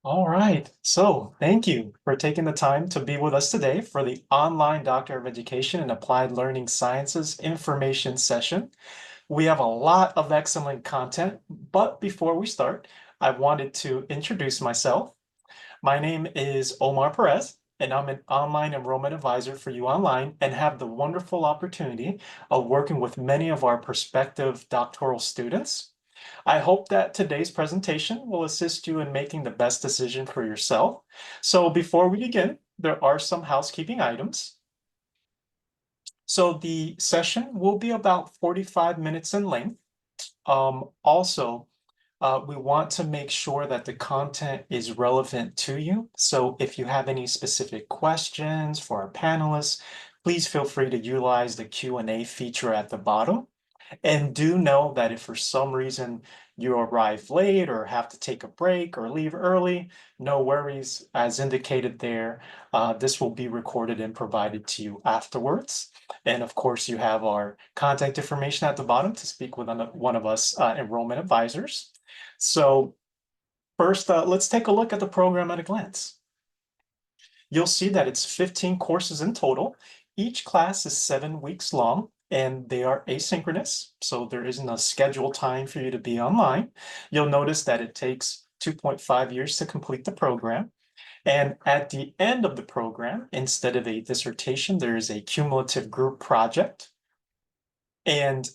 All right. So thank you for taking the time to be with us today for the online Doctor of Education in Applied Learning Sciences information session. We have a lot of excellent content, but before we start, I wanted to introduce myself. My name is Omar Perez, and I'm an online enrollment advisor for UOnline and have the wonderful opportunity of working with many of our prospective doctoral students. I hope that today's presentation will assist you in making the best decision for yourself. So before we begin, there are some housekeeping items. So the session will be about 45 minutes in length. Also, we want to make sure that the content is relevant to you. So if you have any specific questions for our panelists, please feel free to utilize the Q&A feature at the bottom. And do know that if for some reason you arrive late or have to take a break or leave early, no worries. As indicated there, this will be recorded and provided to you afterwards. And of course, you have our contact information at the bottom to speak with one of us enrollment advisors. So first, let's take a look at the program at a glance. You'll see that it's 15 courses in total. Each class is 7 weeks long, and they are asynchronous, so there isn't a scheduled time for you to be online. You'll notice that it takes 2.5 years to complete the program. And at the end of the program, instead of a dissertation, there is a cumulative group project. And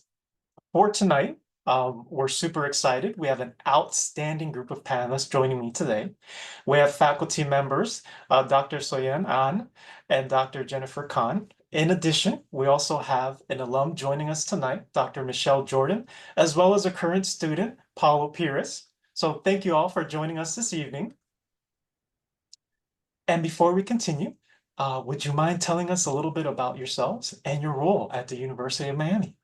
for tonight, we're super excited. We have an outstanding group of panelists joining me today. We have faculty members, Dr. Soyan An and Dr. Jennifer Khan. In addition, we also have an alum joining us tonight, Dr. Michelle Jordan, as well as a current student, Paulo Pires. So thank you all for joining us this evening. And before we continue, would you mind telling us a little bit about yourselves and your role at the University of Miami?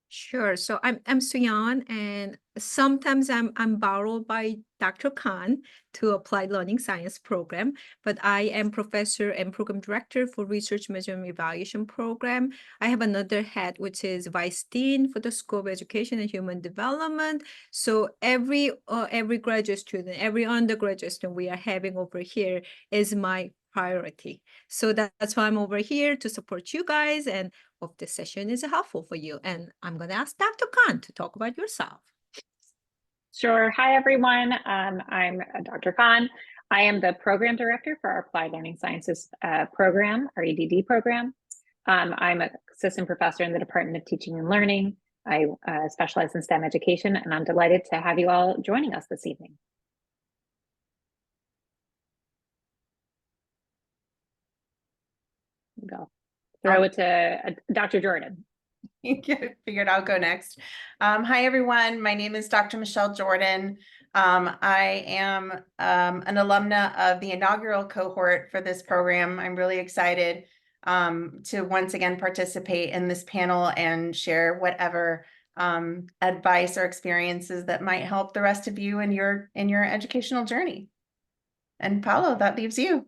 Sure. So I'm Suyan, and sometimes I'm borrowed by Dr. Khan to Applied Learning Science program, but I am professor and program director for Research Measurement Evaluation program. I have another hat, which is vice dean for the School of Education and Human Development. So every graduate student, every undergraduate student we are having over here is my priority. So that's why I'm over here to support you guys, and hope this session is helpful for you. And I'm going to ask Dr. Khan to talk about yourself. Sure. Hi, everyone. I'm Dr. Khan. I am the program director for our Applied Learning Sciences program, our EdD program. I'm an assistant professor in the Department of Teaching and Learning. I specialize in STEM education, and I'm delighted to have you all joining us this evening. Go. Throw it to Dr. Jordan. Figured I'll go next. Hi, everyone. My name is Dr. Michelle Jordan. I am an alumna of the inaugural cohort for this program. I'm really excited to once again participate in this panel and share whatever advice or experiences that might help the rest of you in your educational journey. And Paulo, that leaves you.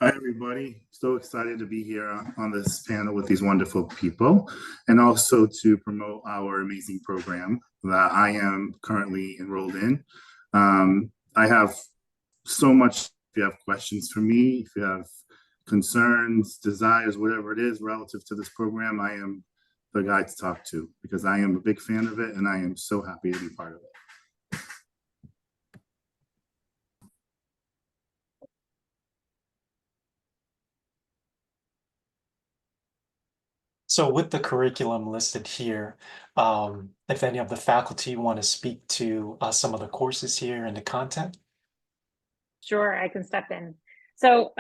Hi, everybody. So excited to be here on this panel with these wonderful people, and also to promote our amazing program that I am currently enrolled in. I have so much. If you have questions for me, if you have concerns, desires, whatever it is relative to this program, I am the guy to talk to, because I am a big fan of it and I am so happy to be part of it. So with the curriculum listed here, if any of the faculty want to speak to some of the courses here and the content. Sure, I can step in. So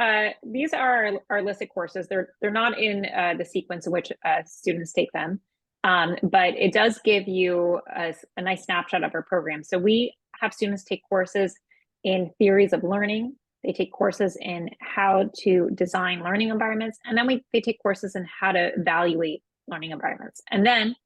these are our listed courses. They're not in the sequence in which students take them, but it does give you a nice snapshot of our program. So we have students take courses in theories of learning. They take courses in how to design learning environments, and then they take courses in how to evaluate learning environments. And then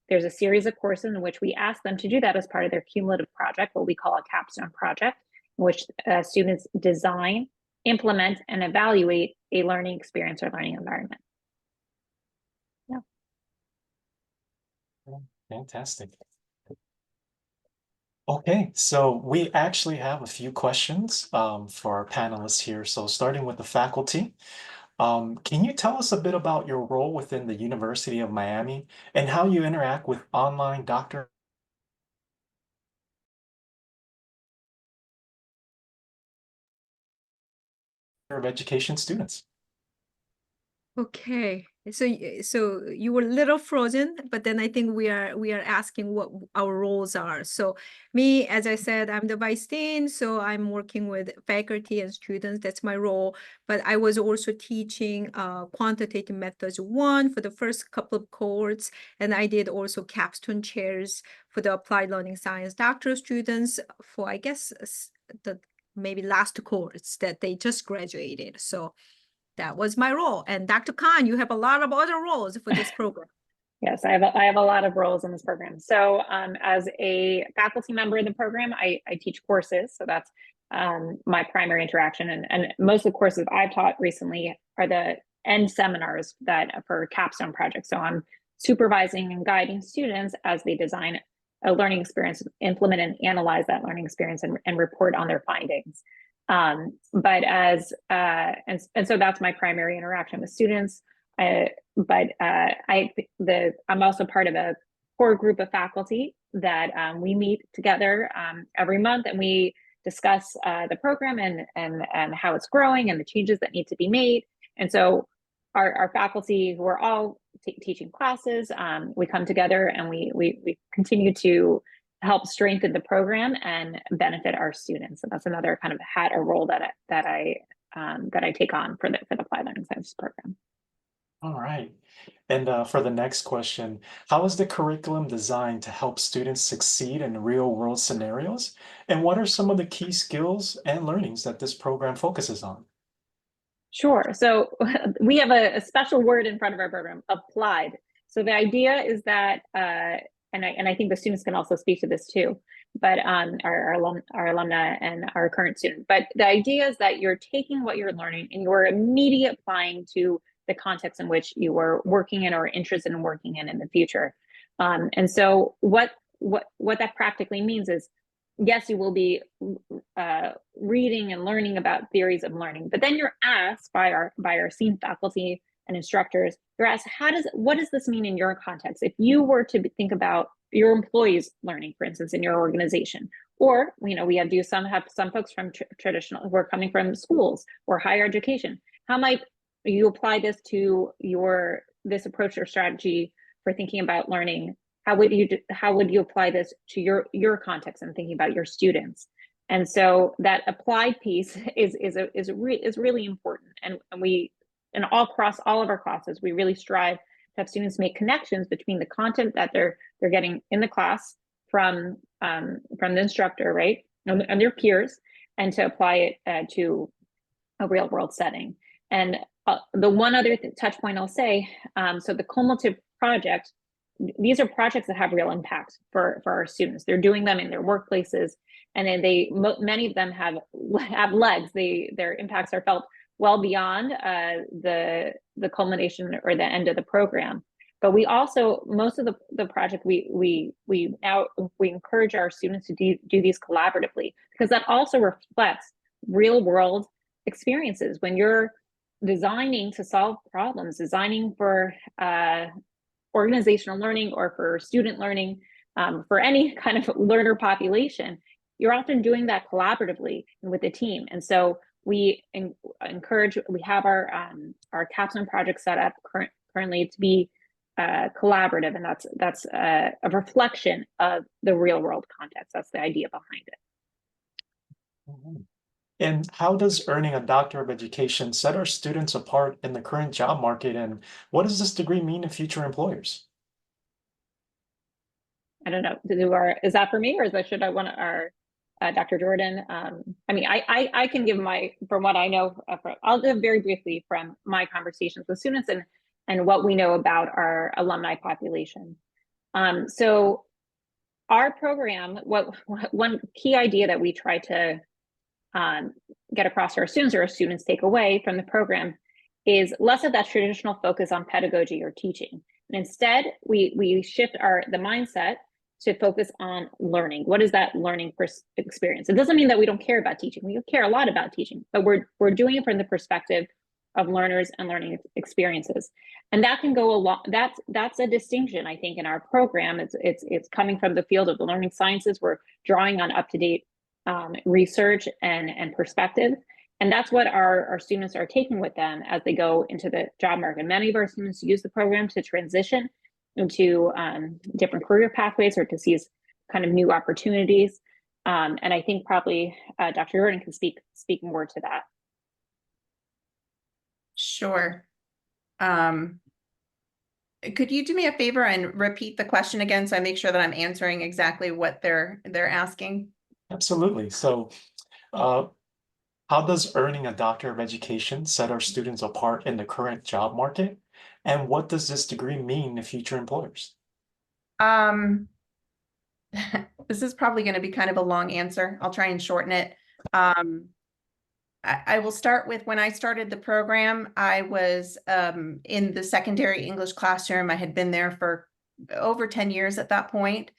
there's a series of courses in which we ask them to do that as part of their cumulative project, what we call a capstone project, in which students design, implement, and evaluate a learning experience or learning environment. Yeah. Fantastic. Okay, so we actually have a few questions for our panelists here. So starting with the faculty, can you tell us a bit about your role within the University of Miami and how you interact with online doctor of education students? Okay, so so you were a little frozen, but then I think we are asking what our roles are. So me, as I said, I'm the vice dean, so I'm working with faculty and students. That's my role. But I was also teaching quantitative methods 1 for the first couple of cohorts, and I did also capstone chairs for the applied learning science doctoral students for, I guess, the maybe last cohorts that they just graduated. So that was my role. And Dr. Khan, you have a lot of other roles for this program. Yes, I have a lot of roles in this program. So as a faculty member in the program, I teach courses. So that's my primary interaction. And most of the courses I've taught recently are the end seminars that for capstone projects. So I'm supervising and guiding students as they design a learning experience, implement and analyze that learning experience and report on their findings. But as and so that's my primary interaction with students. I'm also part of a core group of faculty that we meet together every month, and we discuss the program and how it's growing and the changes that need to be made. And so our faculty, who are all teaching classes, we come together and we continue to help strengthen the program and benefit our students. And that's another kind of hat or role that I take on for the Applied Learning Sciences program. All right. And for the next question, how is the curriculum designed to help students succeed in real-world scenarios? And what are some of the key skills and learnings that this program focuses on? Sure. So we have a special word in front of our program, applied. So the idea is that, and I think the students can also speak to this too, but our alumni and our current students. But the idea is that you're taking what you're learning and you're immediately applying to the context in which you were working in or interested in working in the future. And so what that practically means is, yes, you will be reading and learning about theories of learning, but then you're asked by our esteemed faculty and instructors, you're asked, what does this mean in your context? If you were to think about your employees learning, for instance, in your organization, or we have some folks from traditional who are coming from schools or higher education. How might you apply this to this approach or strategy for thinking about learning? How would you apply this to your context and thinking about your students? And so that applied piece is really important. And we, across all of our classes, we really strive to have students make connections between the content that they're getting in the class from the instructor, right, and their peers, and to apply it to a real world setting. And the one other touch point I'll say, so the cumulative project, these are projects that have real impact for our students. They're doing them in their workplaces, and then many of them have legs. Their impacts are felt well beyond the culmination or the end of the program. But we also, most of the project, we encourage our students to do these collaboratively, because that also reflects real world experiences. When you're designing to solve problems, designing for organizational learning or for student learning, for any kind of learner population, you're often doing that collaboratively and with a team. And so we encourage, we have our capstone project set up currently to be collaborative, and that's a reflection of the real world context. That's the idea behind it. Mhm. And how does earning a Doctor of Education set our students apart in the current job market? And what does this degree mean to future employers? I don't know. Is that for me, or should I want our Dr. Jordan? I mean, I can give from what I know. I'll give very briefly from my conversations with students and what we know about our alumni population. So our program, one key idea that we try to get across to our students, or our students take away from the program, is less of that traditional focus on pedagogy or teaching. And instead, we shift the mindset to focus on learning. What is that learning experience? It doesn't mean that we don't care about teaching. We care a lot about teaching, but we're doing it from the perspective of learners and learning experiences. And that can go a lot. That's a distinction, I think, in our program. It's coming from the field of the learning sciences. We're drawing on up-to-date research and perspective. And that's what our students are taking with them as they go into the job market. Many of our students use the program to transition into different career pathways or to seize kind of new opportunities. And I think probably Dr. Jordan can speak more to that. Sure. Could you do me a favor and repeat the question again so I make sure that I'm answering exactly what they're asking? Absolutely. So, how does earning a Doctorate of Education set our students apart in the current job market? And what does this degree mean to future employers? This is probably going to be kind of a long answer. I'll try and shorten it. I will start with when I started the program, I was in the secondary English classroom. I had been there for over 10 years at that point.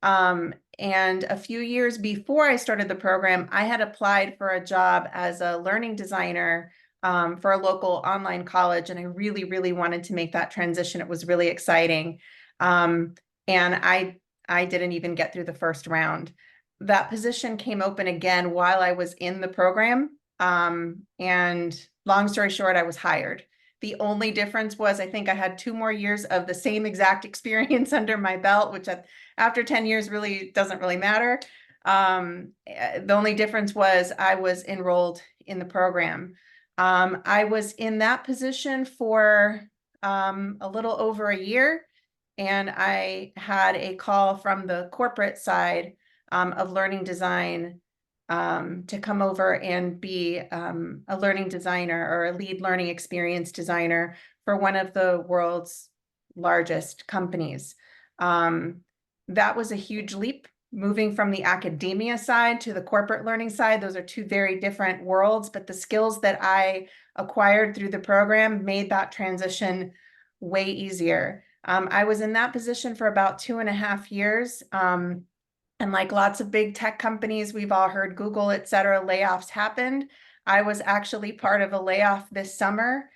And a few years before I started the program, I had applied for a job as a learning designer for a local online college. And I really, really wanted to make that transition. It was really exciting. And I didn't even get through the first round. That position came open again while I was in the program. And long story short, I was hired. The only difference was I think I had 2 more years of the same exact experience under my belt, which after 10 years really doesn't really matter. The only difference was I was enrolled in the program. I was in that position for a little over a year, and I had a call from the corporate side of learning design to come over and be a learning designer or a lead learning experience designer for one of the world's largest companies. That was a huge leap, moving from the academia side to the corporate learning side. Those are 2 very different worlds, but the skills that I acquired through the program made that transition way easier. I was in that position for about 2.5 years. And like lots of big tech companies, we've all heard Google, et cetera, layoffs happened. I was actually part of a layoff this summer.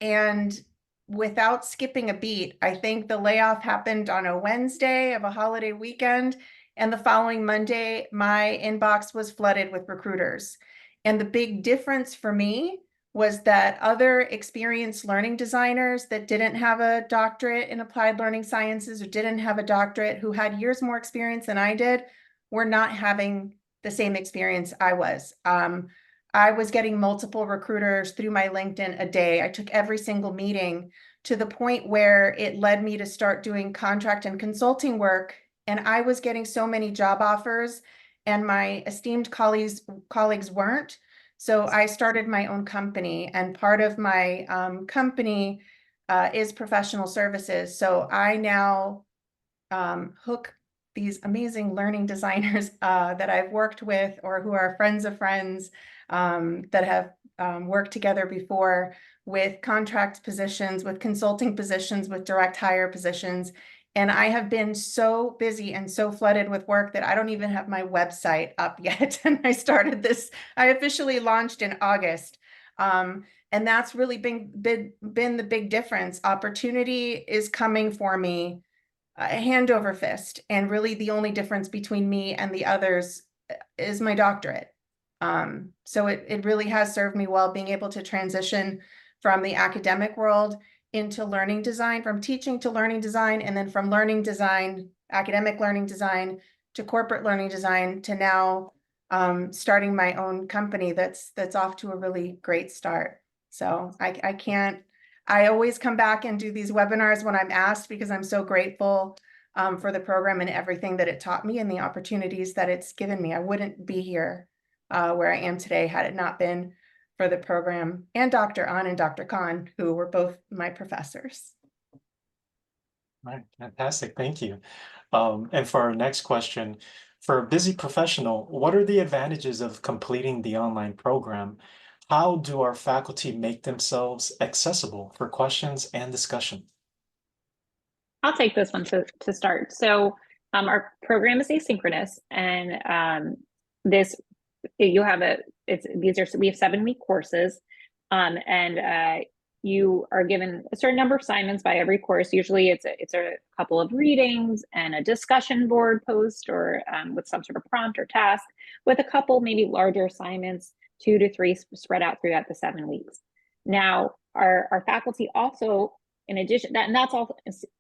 And without skipping a beat, I think the layoff happened on a Wednesday of a holiday weekend. And the following Monday, my inbox was flooded with recruiters. And the big difference for me was that other experienced learning designers that didn't have a doctorate in applied learning sciences or didn't have a doctorate, who had years more experience than I did, were not having the same experience I was. I was getting multiple recruiters through my LinkedIn a day. I took every single meeting, to the point where it led me to start doing contract and consulting work. And I was getting so many job offers, and my esteemed colleagues weren't. So I started my own company, and part of my company is professional services. So I now hook these amazing learning designers that I've worked with, or who are friends of friends that have worked together before, with contract positions, with consulting positions, with direct hire positions. And I have been so busy and so flooded with work that I don't even have my website up yet. And I officially launched in August. And that's really been the big difference. Opportunity is coming for me hand over fist. And really the only difference between me and the others is my doctorate. So it really has served me well, being able to transition from the academic world into learning design, from teaching to learning design, and then from learning design, academic learning design, to corporate learning design, to now starting my own company that's off to a really great start. So I always come back and do these webinars when I'm asked, because I'm so grateful for the program and everything that it taught me and the opportunities that it's given me. I wouldn't be here where I am today had it not been for the program, and Dr. An and Dr. Khan, who were both my professors. Right, fantastic, thank you. And for our next question, for a busy professional, what are the advantages of completing the online program? How do our faculty make themselves accessible for questions and discussion? I'll take this one to start. So our program is asynchronous, and this you have we have 7-week courses, and you are given a certain number of assignments by every course. Usually it's a couple of readings and a discussion board post, or with some sort of prompt or task, with a couple maybe larger assignments, 2 to 3 spread out throughout the 7 weeks. Now our faculty also, in addition, that's all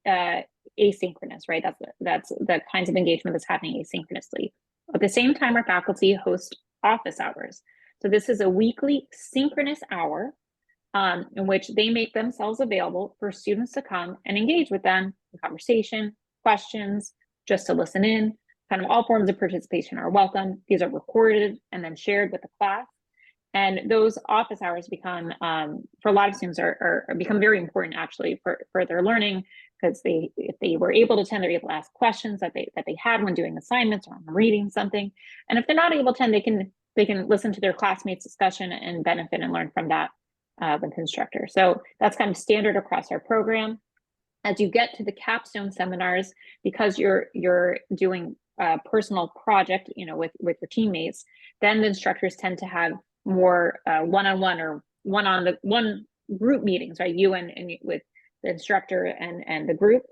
asynchronous, right? That's the kinds of engagement that's happening asynchronously. At the same time, our faculty host office hours. So this is a weekly synchronous hour in which they make themselves available for students to come and engage with them in conversation, questions, just to listen in. Kind of all forms of participation are welcome. These are recorded and then shared with the class. And those office hours become, for a lot of students, are become very important actually for their learning, because if they were able to attend, they're able to ask questions that they had when doing assignments or reading something. And if they're not able to attend, they can listen to their classmates' discussion and benefit and learn from that with the instructor. So that's kind of standard across our program. As you get to the capstone seminars, because you're doing a personal project, with your teammates, then the instructors tend to have more one-on-one or one group meetings, right? You and with the instructor and the group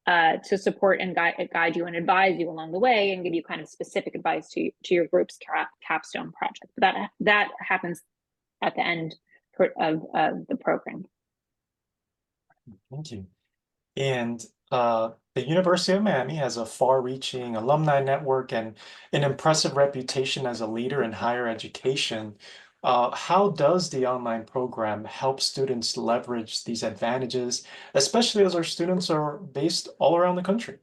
to support and guide you and advise you along the way, and give you kind of specific advice to your group's capstone project. That happens at the end of the program. Thank you. And the University of Miami has a far-reaching alumni network and an impressive reputation as a leader in higher education. How does the online program help students leverage these advantages, especially as our students are based all around the country?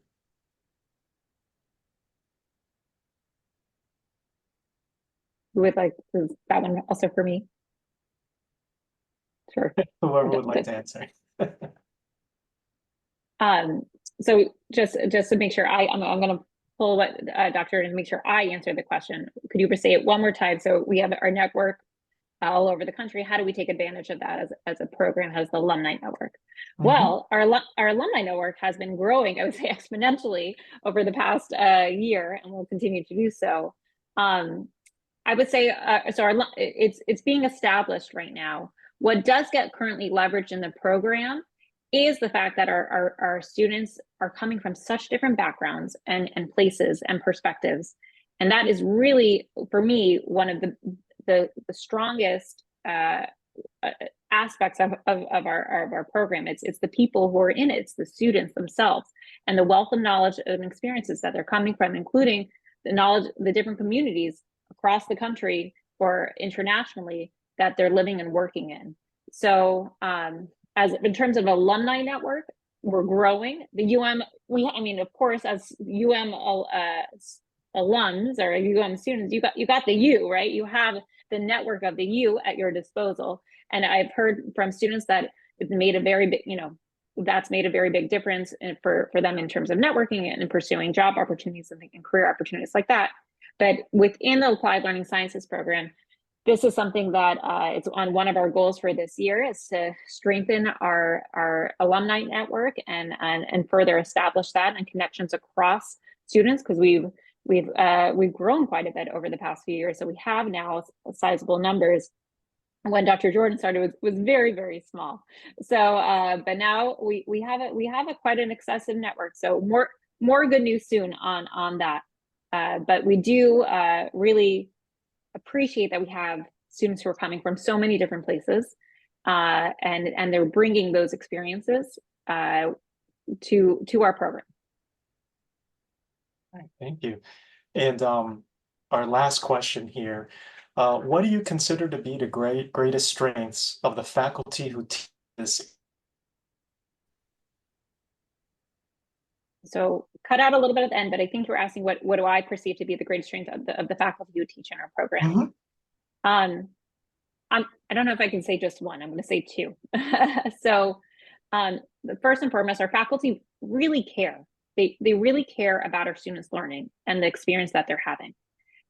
Who would like that one also for me? Sure. Whoever would like to answer. So just to make sure, I'm going to pull what Dr. and make sure I answer the question. Could you say it one more time? So we have our network all over the country. How do we take advantage of that as a program has the alumni network? Mm-hmm. Well, our alumni network has been growing, I would say, exponentially over the past year, and will continue to do so. I would say it's being established right now. What does get currently leveraged in the program is the fact that our students are coming from such different backgrounds and places and perspectives. And that is really, for me, one of the strongest aspects of our program. It's the people who are in it, it's the students themselves, and the wealth of knowledge and experiences that they're coming from, including the knowledge, the different communities across the country or internationally that they're living and working in. So as in terms of alumni network, we're growing. The of course, as alums or UM students, you got the U, right? You have the network of the U at your disposal. And I've heard from students that it's made a very big, that's made a very big difference for them in terms of networking and pursuing job opportunities and career opportunities like that. But within the Applied Learning Sciences program, this is something that it's on one of our goals for this year, is to strengthen our alumni network and further establish that and connections across students, because we've grown quite a bit over the past few years. So we have now sizable numbers. When Dr. Jordan started, it was very, very small. So, but now we have quite an excessive network. So more good news soon on that. But we do really appreciate that we have students who are coming from so many different places, and they're bringing those experiences to our program. All right, thank you. And our last question here, what do you consider to be the greatest strengths of the faculty who teach this? So cut out a little bit at the end, but I think you're asking what do I perceive to be the greatest strength of the faculty who teach in our program. Mm-hmm. I don't know if I can say just one. I'm going to say two. So first and foremost, our faculty really care. They really care about our students' learning and the experience that they're having.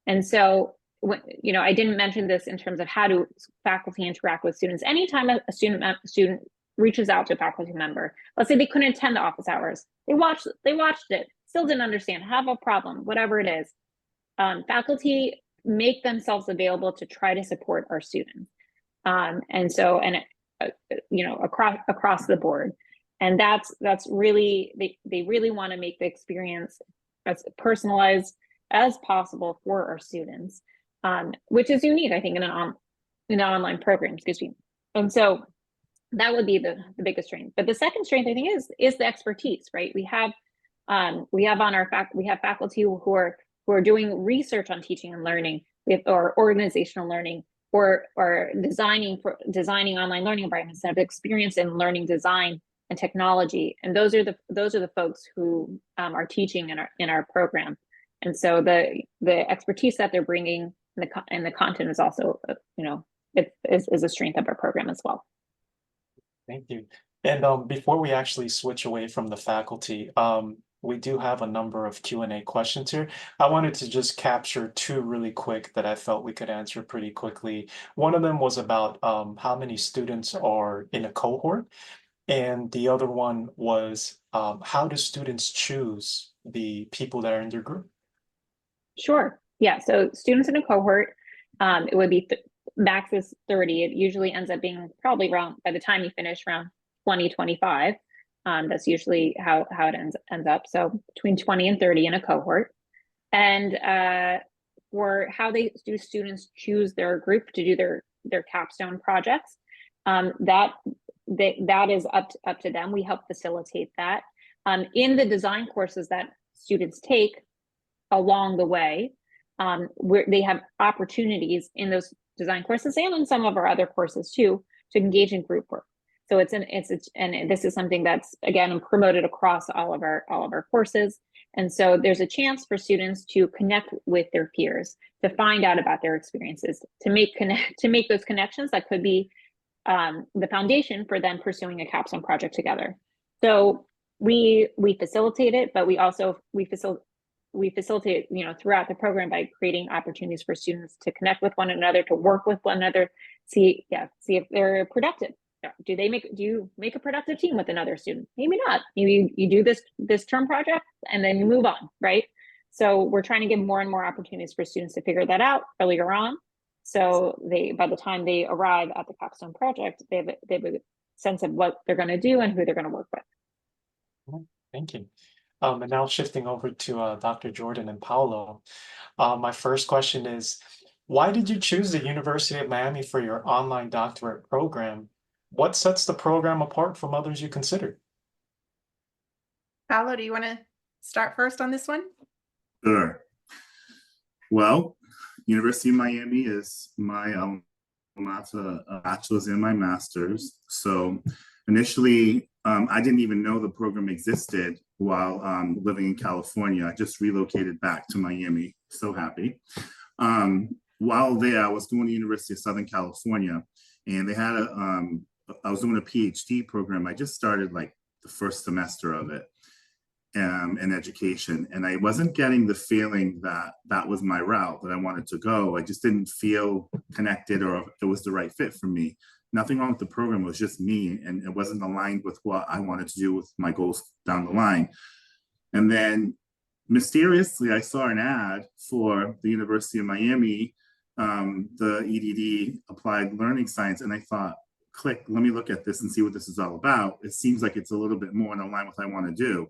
And so, I didn't mention this in terms of how do faculty interact with students. Anytime a student reaches out to a faculty member. Let's say they couldn't attend the office hours. They watched it, still didn't understand, have a problem, whatever it is. Faculty make themselves available to try to support our students. Across the board. And that's really, they really want to make the experience as personalized as possible for our students, which is unique, I think, in an online program, excuse me. And so that would be the biggest strength. But the second strength, I think, is the expertise, right? We have faculty who are doing research on teaching and learning, or organizational learning, or designing online learning environments that have experience in learning design and technology. And those are the folks who are teaching in our program. And so the expertise that they're bringing and the content is also, it is a strength of our program as well. Thank you. And before we actually switch away from the faculty, we do have a number of Q&A questions here. I wanted to just capture two really quick that I felt we could answer pretty quickly. One of them was about how many students are in a cohort. And the other one was how do students choose the people that are in their group? Sure. Yeah. So students in a cohort, it would be max is 30. It usually ends up being probably around, by the time you finish, around 20, 25. That's usually how it ends up. So between 20 and 30 in a cohort. And for how do students choose their group to do their capstone projects, that is up to them. We help facilitate that. In the design courses that students take along the way, where they have opportunities in those design courses and in some of our other courses too, to engage in group work. So and this is something that's, again, promoted across all of our courses. And so there's a chance for students to connect with their peers, to find out about their experiences, to make those connections that could be the foundation for them pursuing a capstone project together. So we facilitate it, but we facilitate throughout the program by creating opportunities for students to connect with one another, to work with one another, see if they're productive. Do you make a productive team with another student? Maybe not. Maybe you do this term project and then you move on, right? So we're trying to give more and more opportunities for students to figure that out earlier on. So by the time they arrive at the capstone project, they have a sense of what they're going to do and who they're going to work with. Thank you. And now shifting over to Dr. Jordan and Paolo. My first question is, why did you choose the University of Miami for your online doctorate program? What sets the program apart from others you considered? Paolo, do you want to start first on this one? Sure. Well, University of Miami is my bachelor's and my master's. So initially, I didn't even know the program existed while living in California. I just relocated back to Miami. So happy. While there, I was going to University of Southern California, and they had I was doing a PhD program. I just started like the first semester of it in education, and I wasn't getting the feeling that was my route, that I wanted to go. I just didn't feel connected or it was the right fit for me. Nothing wrong with the program, it was just me, and it wasn't aligned with what I wanted to do with my goals down the line. And then mysteriously, I saw an ad for the University of Miami, the EdD, Applied Learning Science, and I thought, click, let me look at this and see what this is all about. It seems like it's a little bit more in line with what I want to do.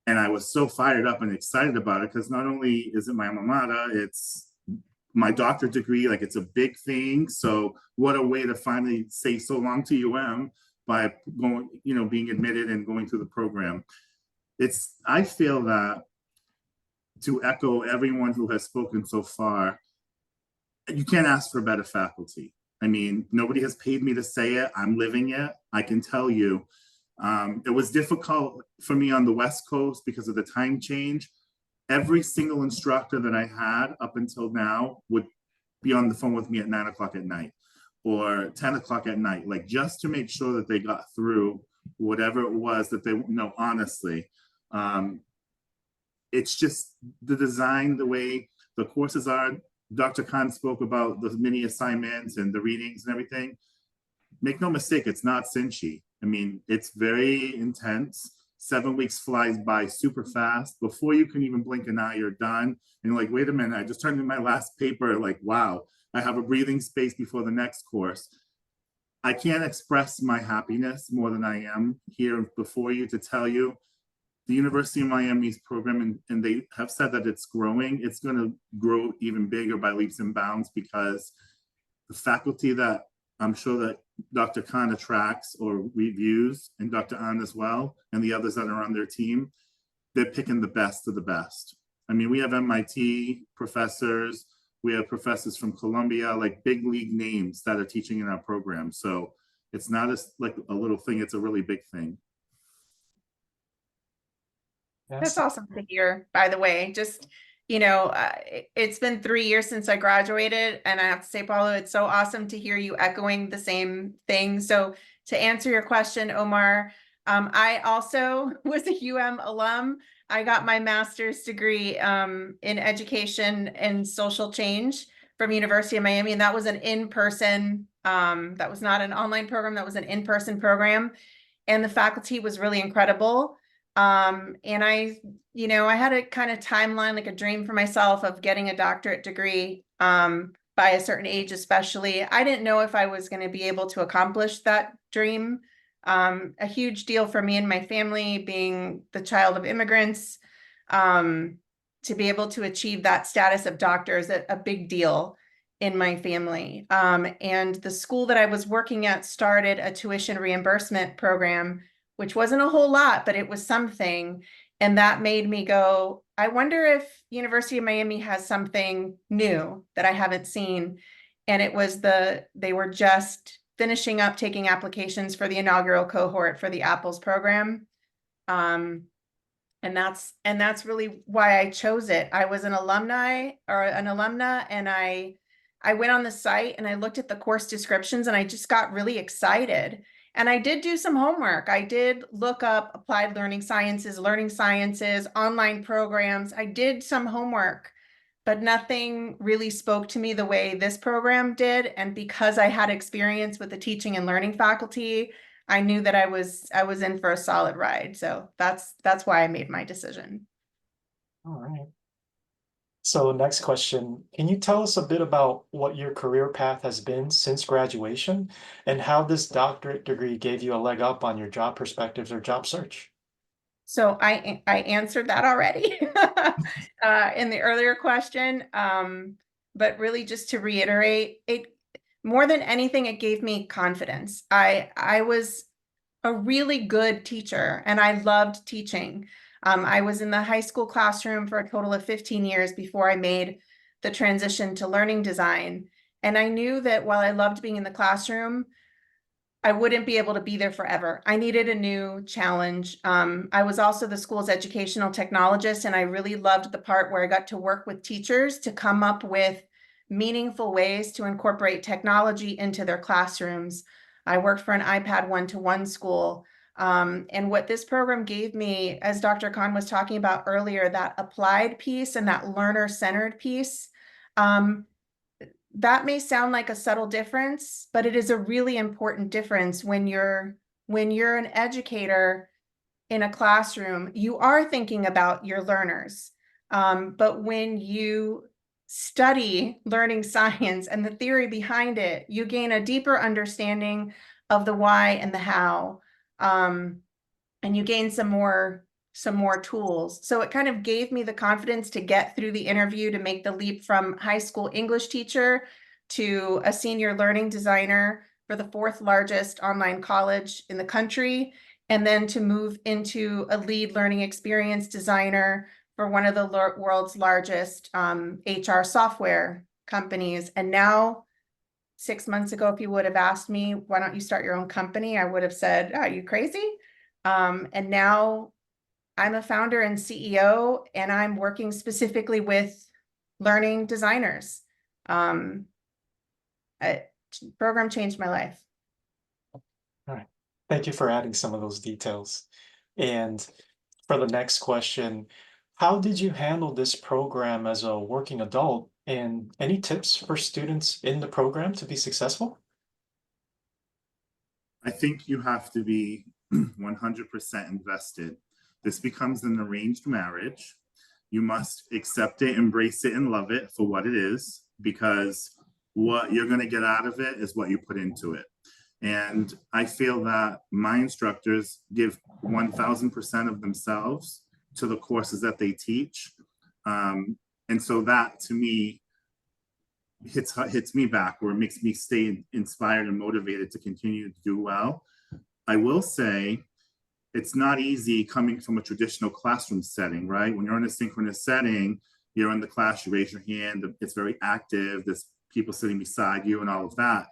And I was so fired up and excited about it, because not only is it my alma mater, it's my doctorate degree, like it's a big thing. So what a way to finally say so long to UM by going, being admitted and going through the program. I feel that, to echo everyone who has spoken so far, you can't ask for better faculty. I mean, nobody has paid me to say it. I'm living it. I can tell you. It was difficult for me on the West Coast because of the time change. Every single instructor that I had up until now would be on the phone with me at 9 o'clock at night or 10 o'clock at night, like just to make sure that they got through whatever it was that they, honestly. It's just the design, the way the courses are. Dr. Khan spoke about the mini assignments and the readings and everything. Make no mistake, it's not cinchy. I mean, it's very intense. 7 weeks flies by super fast. Before you can even blink an eye, you're done. And you're like, wait a minute, I just turned in my last paper. Like, wow, I have a breathing space before the next course. I can't express my happiness more than I am here before you to tell you the University of Miami's program, and they have said that it's growing. It's going to grow even bigger by leaps and bounds because the faculty that I'm sure that Dr. Khan attracts or reviews, and Dr. An as well, and the others that are on their team, they're picking the best of the best. I mean, we have MIT professors, we have professors from Columbia, like big league names that are teaching in our program. So it's not like a little thing, it's a really big thing. That's awesome to hear, by the way. Just, it's been 3 years since I graduated, and I have to say, Paulo, it's so awesome to hear you echoing the same thing. So to answer your question, Omar, I also was a alum. I got my master's degree in education and social change from University of Miami, and that was an in-person, that was not an online program, that was an in-person program. And the faculty was really incredible. And I had a kind of timeline, like a dream for myself of getting a doctorate degree by a certain age, especially. I didn't know if I was going to be able to accomplish that dream. A huge deal for me and my family, being the child of immigrants, to be able to achieve that status of doctor is a big deal in my family. And the school that I was working at started a tuition reimbursement program, which wasn't a whole lot, but it was something. And that made me go, I wonder if University of Miami has something new that I haven't seen. And it was they were just finishing up taking applications for the inaugural cohort for the Apples program. And that's really why I chose it. I was an alumna, and I went on the site and I looked at the course descriptions and I just got really excited. And I did do some homework. I did look up applied learning sciences, online programs. I did some homework, but nothing really spoke to me the way this program did. And because I had experience with the teaching and learning faculty, I knew that I was in for a solid ride. So that's why I made my decision. All right. So next question, can you tell us a bit about what your career path has been since graduation and how this doctorate degree gave you a leg up on your job perspectives or job search? So I answered that already in the earlier question. But really just to reiterate, it more than anything, it gave me confidence. I was a really good teacher and I loved teaching. I was in the high school classroom for a total of 15 years before I made the transition to learning design. And I knew that while I loved being in the classroom, I wouldn't be able to be there forever. I needed a new challenge. I was also the school's educational technologist, and I really loved the part where I got to work with teachers to come up with meaningful ways to incorporate technology into their classrooms. I worked for an iPad one-to-one school. And what this program gave me, as Dr. Khan was talking about earlier, that applied piece and that learner-centered piece, that may sound like a subtle difference, but it is a really important difference when you're an educator in a classroom. You are thinking about your learners. But when you study learning science and the theory behind it, you gain a deeper understanding of the why and the how. And you gain some more tools. So it kind of gave me the confidence to get through the interview, to make the leap from high school English teacher to a senior learning designer for the 4th largest online college in the country, and then to move into a lead learning experience designer for one of the world's largest HR software companies. And now, 6 months ago, if you would have asked me, why don't you start your own company? I would have said, are you crazy? And now I'm a founder and CEO, and I'm working specifically with learning designers. Program changed my life. All right. Thank you for adding some of those details. And for the next question, how did you handle this program as a working adult? And any tips for students in the program to be successful? I think you have to be 100% invested. This becomes an arranged marriage. You must accept it, embrace it, and love it for what it is, because what you're going to get out of it is what you put into it. And I feel that my instructors give 1000% of themselves to the courses that they teach. And so that, to me, hits me back, or it makes me stay inspired and motivated to continue to do well. I will say it's not easy coming from a traditional classroom setting, right? When you're in a synchronous setting, you're in the class, you raise your hand, it's very active, there's people sitting beside you and all of that.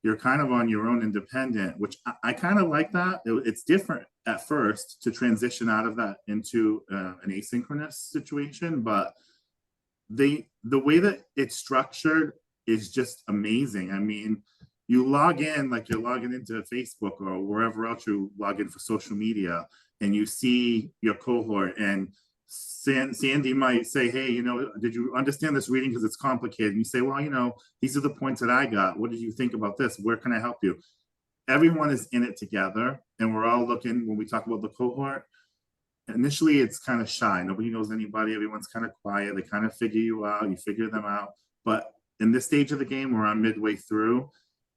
You're kind of on your own, independent, which I kind of like that. It's different at first to transition out of that into an asynchronous situation, but the way that it's structured is just amazing. I mean, you log in like you're logging into Facebook or wherever else you log in for social media, and you see your cohort, and Sandy might say, hey, you know, did you understand this reading? Because it's complicated. And you say, well, you know, these are the points that I got. What did you think about this? Where can I help you? Everyone is in it together, and we're all looking, when we talk about the cohort, initially it's kind of shy. Nobody knows anybody. Everyone's kind of quiet. They kind of figure you out. You figure them out. But in this stage of the game, where I'm midway through,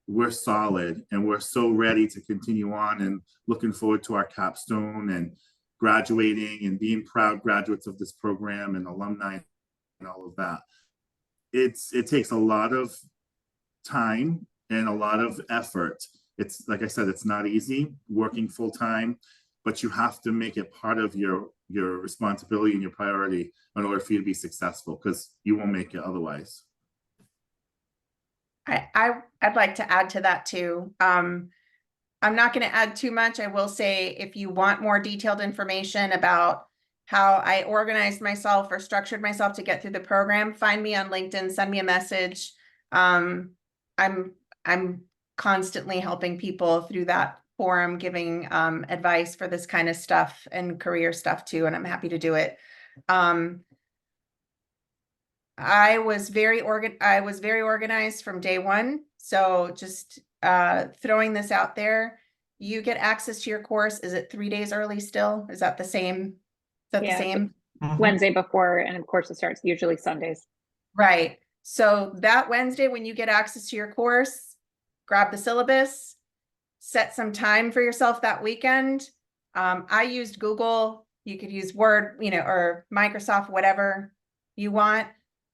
we're solid, and we're so ready to continue on, and looking forward to our capstone and graduating and being proud graduates of this program and alumni and all of that. It takes a lot of time and a lot of effort. It's like I said, it's not easy working full time, but you have to make it part of your responsibility and your priority in order for you to be successful, because you won't make it otherwise. I'd like to add to that too. I'm not going to add too much. I will say, if you want more detailed information about how I organized myself or structured myself to get through the program, find me on LinkedIn, send me a message. I'm constantly helping people through that forum, giving advice for this kind of stuff and career stuff too, and I'm happy to do it. I was very organized from day one. So just throwing this out there, you get access to your course. Is it 3 days early still? Is that the same? Is that the same? Wednesday before, and of course it starts usually Sundays. Right. So that Wednesday, when you get access to your course, grab the syllabus, set some time for yourself that weekend. I used Google. You could use Word, you know, or Microsoft, whatever you want.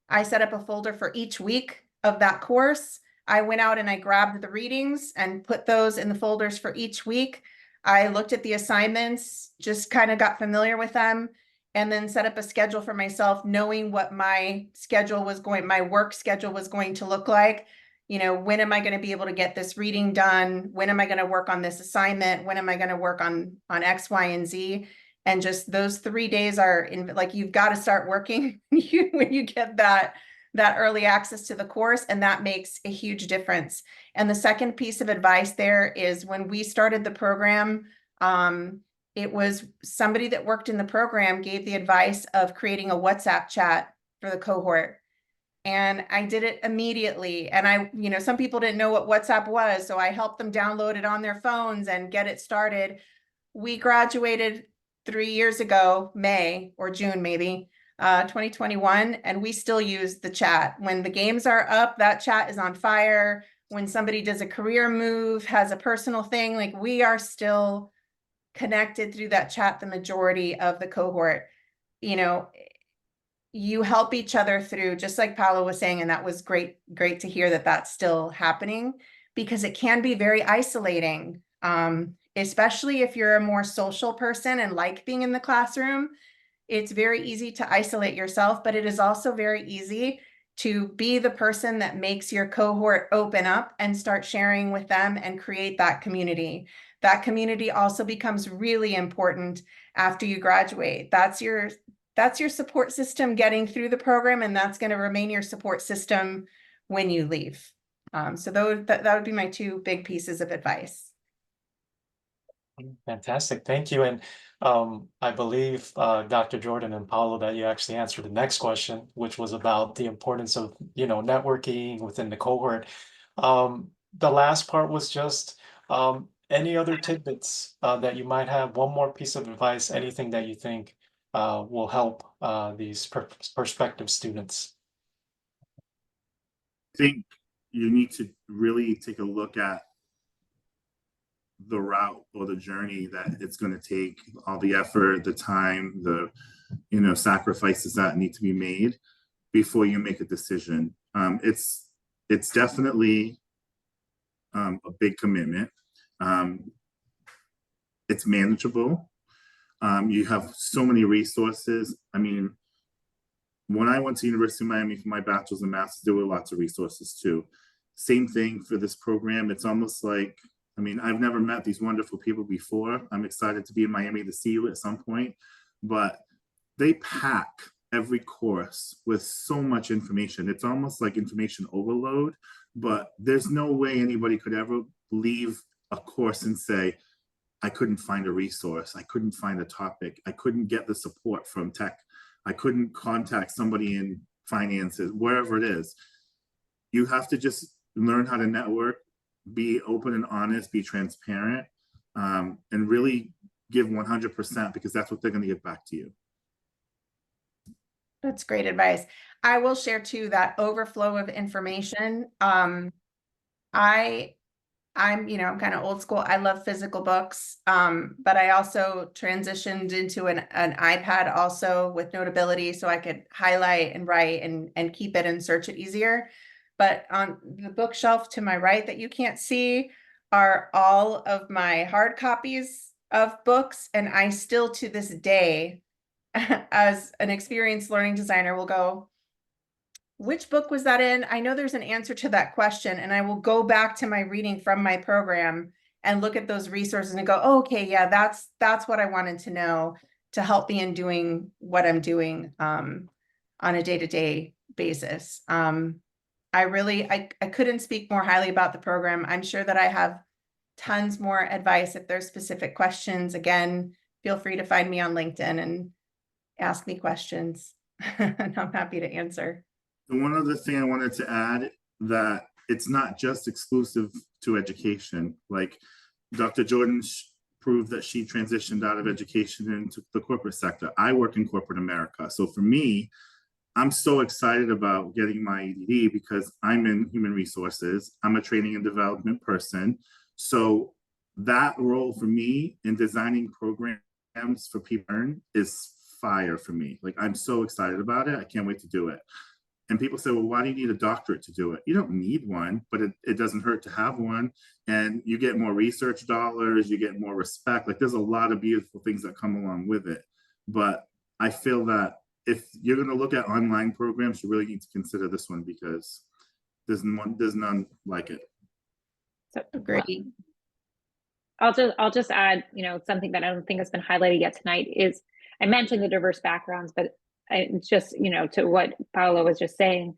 I set up a folder for each week of that course. I went out and I grabbed the readings and put those in the folders for each week. I looked at the assignments, just kind of got familiar with them, and then set up a schedule for myself, knowing what my schedule was going, my work schedule was going to look like. You know, when am I going to be able to get this reading done? When am I going to work on this assignment? When am I going to work on X, Y, and Z? And just those 3 days are in, like, you've got to start working when you get that early access to the course, and that makes a huge difference. And the second piece of advice there is, when we started the program, it was somebody that worked in the program gave the advice of creating a WhatsApp chat for the cohort. And I did it immediately. And you know, some people didn't know what WhatsApp was, so I helped them download it on their phones and get it started. We graduated 3 years ago, May or June, maybe, 2021, and we still use the chat. When the games are up, that chat is on fire. When somebody does a career move, has a personal thing, like, we are still connected through that chat, the majority of the cohort. You know, you help each other through, just like Paolo was saying, and that was great to hear that that's still happening, because it can be very isolating, especially if you're a more social person and like being in the classroom. It's very easy to isolate yourself, but it is also very easy to be the person that makes your cohort open up and start sharing with them and create that community. That community also becomes really important after you graduate. That's your support system getting through the program, and that's going to remain your support system when you leave. So that would be my 2 big pieces of advice. Fantastic, thank you. And I believe Dr. Jordan and Paolo, that you actually answered the next question, which was about the importance of, you know, networking within the cohort. The last part was just Any other tidbits that you might have? One more piece of advice, anything that you think will help these prospective students? I think you need to really take a look at the route or the journey that it's going to take, all the effort, the time, the sacrifices that need to be made before you make a decision. It's definitely a big commitment. It's manageable. You have so many resources. I mean, when I went to University of Miami for my bachelor's and master's, there were lots of resources too. Same thing for this program. It's almost like, I mean, I've never met these wonderful people before. I'm excited to be in Miami to see you at some point, but they pack every course with so much information. It's almost like information overload, but there's no way anybody could ever leave a course and say, I couldn't find a resource. I couldn't find a topic. I couldn't get the support from tech. I couldn't contact somebody in finances, wherever it is. You have to just learn how to network, be open and honest, be transparent, and really give 100% because that's what they're going to give back to you. That's great advice. I will share too that overflow of information. I'm kind of old school. I love physical books, but I also transitioned into an iPad also with Notability so I could highlight and write and keep it and search it easier. But on the bookshelf to my right that you can't see are all of my hard copies of books. And I still to this day, as an experienced learning designer, will go, which book was that in? I know there's an answer to that question, and I will go back to my reading from my program and look at those resources and go, oh, okay, yeah, that's what I wanted to know to help me in doing what I'm doing on a day-to-day basis. I couldn't speak more highly about the program. I'm sure that I have tons more advice if there's specific questions. Again, feel free to find me on LinkedIn and ask me questions, and I'm happy to answer. And one other thing I wanted to add, that it's not just exclusive to education. Like Dr. Jordan proved that she transitioned out of education into the corporate sector. I work in corporate America. So for me, I'm so excited about getting my EdD because I'm in human resources. I'm a training and development person. So that role for me in designing programs for people to learn is fire for me. Like, I'm so excited about it. I can't wait to do it. And people say, well, why do you need a doctorate to do it? You don't need one, but it doesn't hurt to have one. And you get more research dollars, you get more respect. Like, there's a lot of beautiful things that come along with it. But I feel that if you're going to look at online programs, you really need to consider this one because there's none like it. So Great. I'll just add, something that I don't think has been highlighted yet tonight is I mentioned the diverse backgrounds, but it's just, to what Paolo was just saying.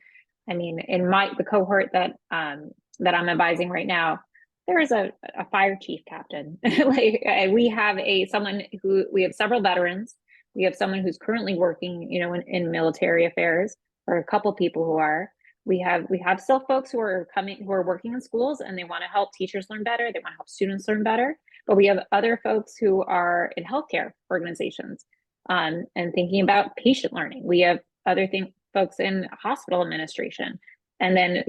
I mean, in the cohort that I'm advising right now, there is a fire chief captain. We have we have several veterans. We have someone who's currently working, in military affairs, or a couple people who are. We have still folks who are working in schools and they want to help teachers learn better. They want to help students learn better. But we have other folks who are in healthcare organizations and thinking about patient learning. We have other folks in hospital administration. And then,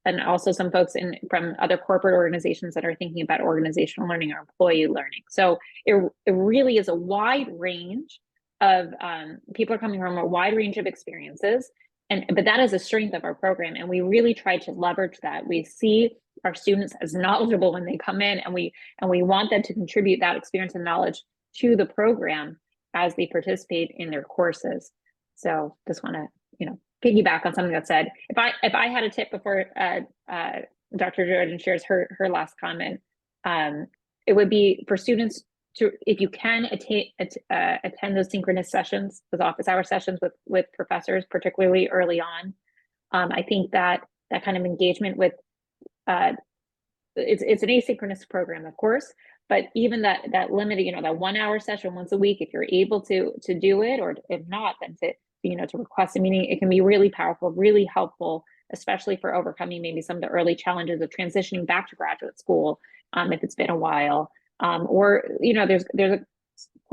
and also some folks from other corporate organizations that are thinking about organizational learning or employee learning. So it really is a wide range of people are coming from a wide range of experiences. But that is a strength of our program. And we really try to leverage that. We see our students as knowledgeable when they come in, and we want them to contribute that experience and knowledge to the program as they participate in their courses. So just want to, piggyback on something that said, if I had a tip before Dr. Jordan shares her last comment, it would be for students to, if you can attend those synchronous sessions, those office hour sessions with professors, particularly early on. I think that kind of engagement with, it's an asynchronous program, of course, but even that limited, that 1 hour session once a week, if you're able to do it, or if not, then to request a meeting, it can be really powerful, really helpful, especially for overcoming maybe some of the early challenges of transitioning back to graduate school if it's been a while. Or,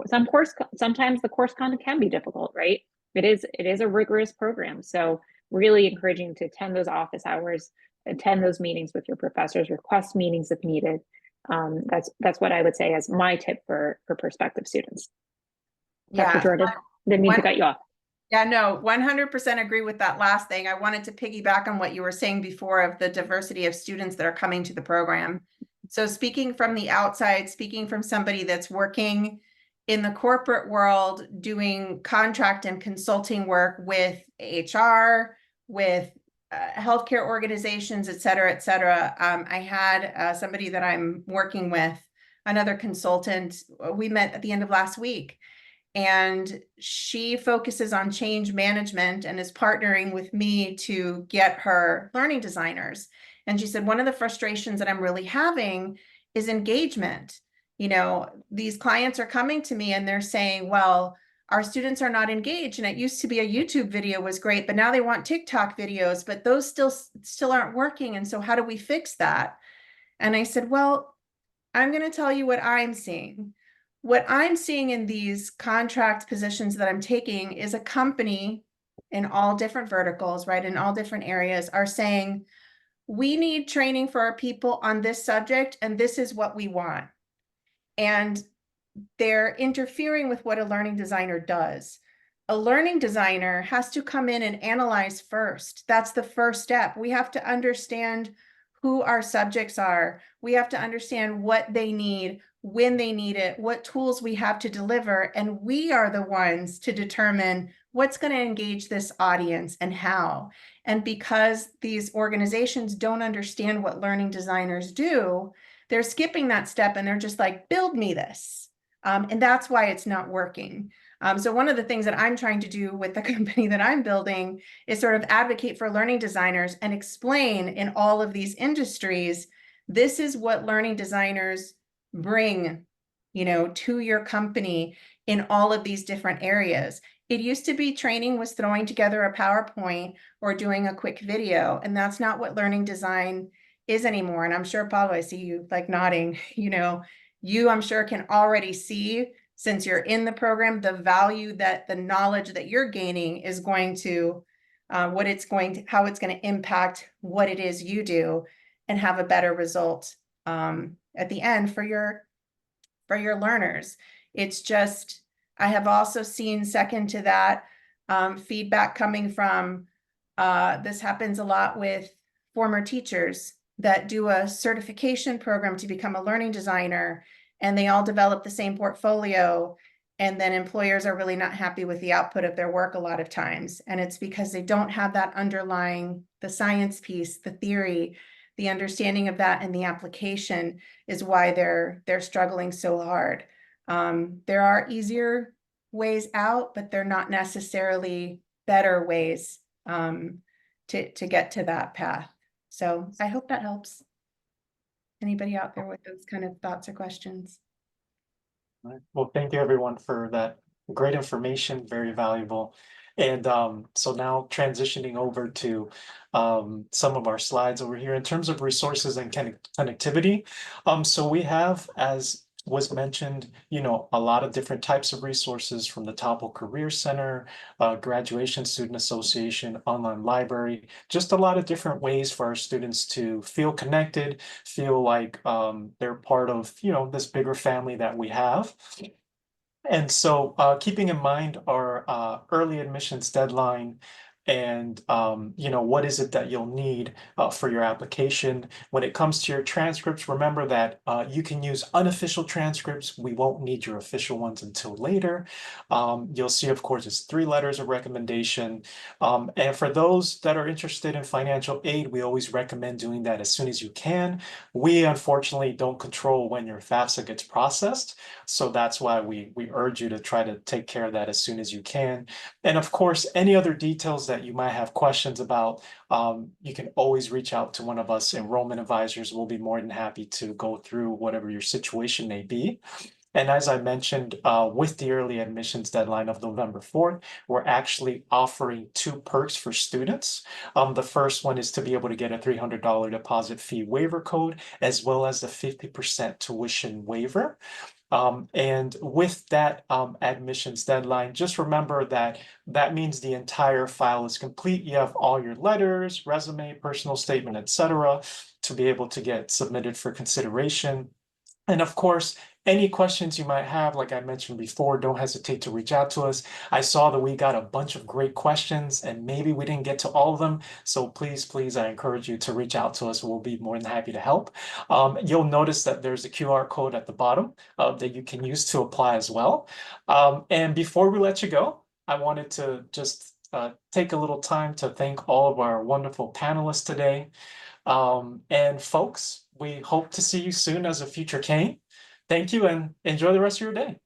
sometimes the course content can be difficult, right? It is a rigorous program. So really encouraging to attend those office hours, attend those meetings with your professors, request meetings if needed. That's what I would say as my tip for prospective students. Dr. Yeah. Jordan, didn't mean to cut you off. Yeah, no, 100% agree with that last thing. I wanted to piggyback on what you were saying before of the diversity of students that are coming to the program. So speaking from the outside, speaking from somebody that's working in the corporate world, doing contract and consulting work with HR, with healthcare organizations, et cetera, et cetera. I had somebody that I'm working with, another consultant, we met at the end of last week. And she focuses on change management and is partnering with me to get her learning designers. And she said, one of the frustrations that I'm really having is engagement. You know, these clients are coming to me and they're saying, well, our students are not engaged. And it used to be a YouTube video was great, but now they want TikTok videos, but those still aren't working. And so how do we fix that? And I said, well, I'm going to tell you what I'm seeing. What I'm seeing in these contract positions that I'm taking is a company in all different verticals, right, in all different areas are saying, we need training for our people on this subject, and this is what we want. And they're interfering with what a learning designer does. A learning designer has to come in and analyze first. That's the first step. We have to understand who our subjects are. We have to understand what they need, when they need it, what tools we have to deliver, and we are the ones to determine what's going to engage this audience and how. And because these organizations don't understand what learning designers do, they're skipping that step and they're just like, build me this. And that's why it's not working. So one of the things that I'm trying to do with the company that I'm building is sort of advocate for learning designers and explain in all of these industries, this is what learning designers bring, you know, to your company in all of these different areas. It used to be training was throwing together a PowerPoint or doing a quick video, and that's not what learning design is anymore. And I'm sure, Paulo, I see you like nodding, you know, you, I'm sure, can already see, since you're in the program, the value that the knowledge that you're gaining is going to, how it's going to impact what it is you do and have a better result at the end for your learners. It's just, I have also seen second to that feedback coming from, this happens a lot with former teachers that do a certification program to become a learning designer, and they all develop the same portfolio, and then employers are really not happy with the output of their work a lot of times. And it's because they don't have that underlying, the science piece, the theory, the understanding of that, and the application is why they're struggling so hard. There are easier ways out, but they're not necessarily better ways to get to that path. So I hope that helps. Anybody out there with those kind of thoughts or questions? All right. Well, thank you everyone for that great information, very valuable. And so now transitioning over to some of our slides over here in terms of resources and connectivity. So we have, as was mentioned, you know, a lot of different types of resources from the Topple Career Center, Graduation Student Association, online library, just a lot of different ways for our students to feel connected, feel like they're part of, you know, this bigger family that we have. And so keeping in mind our early admissions deadline and, you know, what is it that you'll need for your application. When it comes to your transcripts, remember that you can use unofficial transcripts. We won't need your official ones until later. You'll see, of course, it's 3 letters of recommendation. And for those that are interested in financial aid, we always recommend doing that as soon as you can. We unfortunately don't control when your FAFSA gets processed. So that's why we urge you to try to take care of that as soon as you can. And of course, any other details that you might have questions about, you can always reach out to one of us enrollment advisors. We'll be more than happy to go through whatever your situation may be. And as I mentioned, with the early admissions deadline of November 4th, we're actually offering 2 perks for students. The first one is to be able to get a $300 deposit fee waiver code, as well as the 50% tuition waiver. And with that admissions deadline, just remember that that means the entire file is complete. You have all your letters, resume, personal statement, etc., to be able to get submitted for consideration. And of course, any questions you might have, like I mentioned before, don't hesitate to reach out to us. I saw that we got a bunch of great questions and maybe we didn't get to all of them. So please, I encourage you to reach out to us. We'll be more than happy to help. You'll notice that there's a QR code at the bottom that you can use to apply as well. And before we let you go, I wanted to just take a little time to thank all of our wonderful panelists today. And folks, we hope to see you soon as a future Kane. Thank you and enjoy the rest of your day.